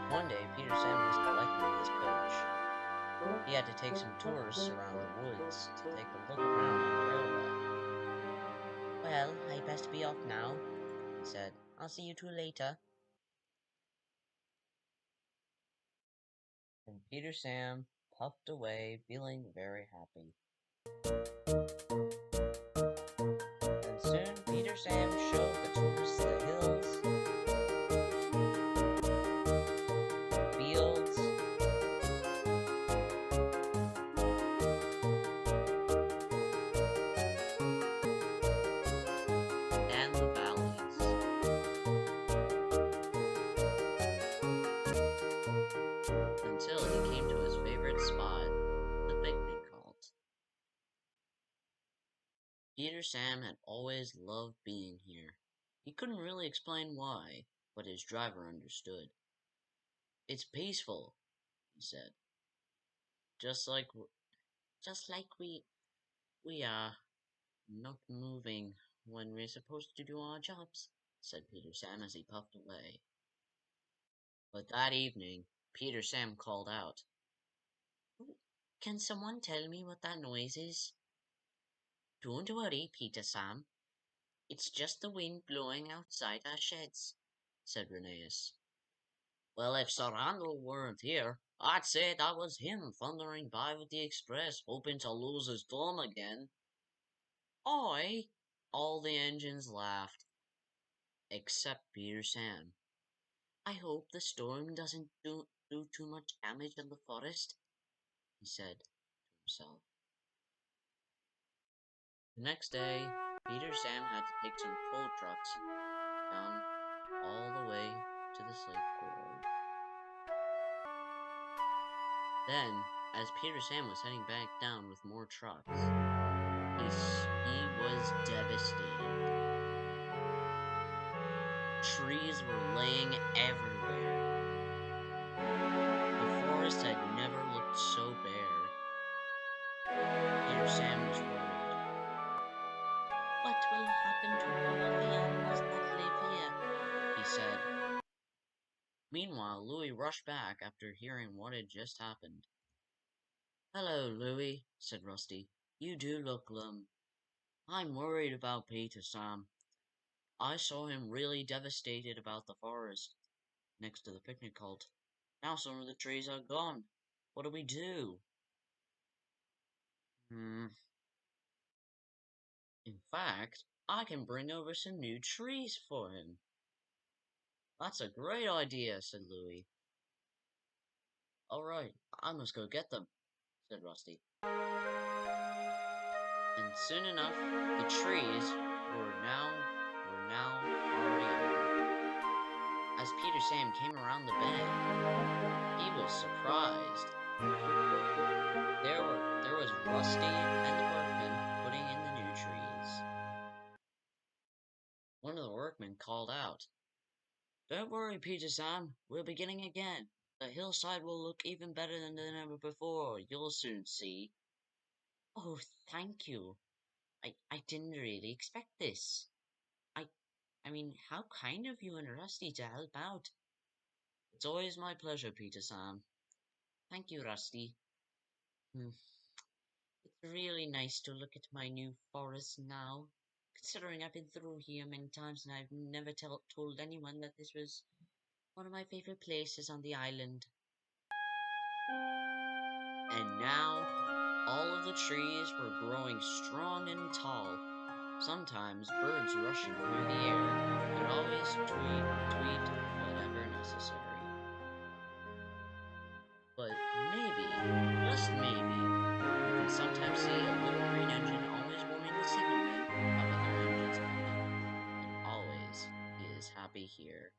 One day, Peter Sam was collecting his coach. He had to take some tourists around the woods to take a look around on the railway. Well, I best be off now, he said. I'll see you two later. And Peter Sam puffed away, feeling very happy. And soon Peter Sam showed the tourists the hills, fields, and the valleys, until he came to his favorite spot, the picnic halt. Peter Sam had always loved being here. He couldn't really explain why, but his driver understood. It's peaceful, he said. Just like just like we are not moving when we're supposed to do our jobs, said Peter Sam as he puffed away. But that evening, Peter Sam called out, Can someone tell me what that noise is? Don't worry, Peter Sam. It's just the wind blowing outside our sheds, said Rheneas. Well, if Sir Randall weren't here, I'd say that was him thundering by with the express, hoping to lose his dome again. I! All the engines laughed, except Peter Sam. I hope the storm doesn't do too much damage in the forest, he said to himself. The next day, Peter Sam had to take some coal trucks down all the way to the slate quarry. Then, as Peter Sam was heading back down with more trucks, he was devastated. Trees were laying everywhere. The forest had never looked so bare. Peter Sam was worried. What will happen to all the animals that live here? He said. Meanwhile, Louis rushed back after hearing what had just happened. Hello, Louis, said Rusty. You do look glum. I'm worried about Peter Sam. I saw him really devastated about the forest next to the picnic cult. Now some of the trees are gone. What do we do? In fact, I can bring over some new trees for him. That's a great idea, said Louis. All right, I must go get them, said Rusty. And soon enough, the trees were now already over. As Peter Sam came around the bend, he was surprised. There was Rusty and the workmen putting in the new trees. One of the workmen called out, Don't worry, Peter Sam, we're beginning again. The hillside will look even better than ever before, you'll soon see. Oh, thank you. I didn't really expect this. I mean, how kind of you and Rusty to help out. It's always my pleasure, Peter Sam. Thank you, Rusty. Hmm. It's really nice to look at my new forest now, considering I've been through here many times and I've never told anyone that this was one of my favorite places on the island. And now, all of the trees were growing strong and tall, sometimes birds rushing through the air, and always tweet whenever necessary. But maybe, just maybe, you can sometimes see a little green engine always warning the signalman of other engines coming, and always he is happy here.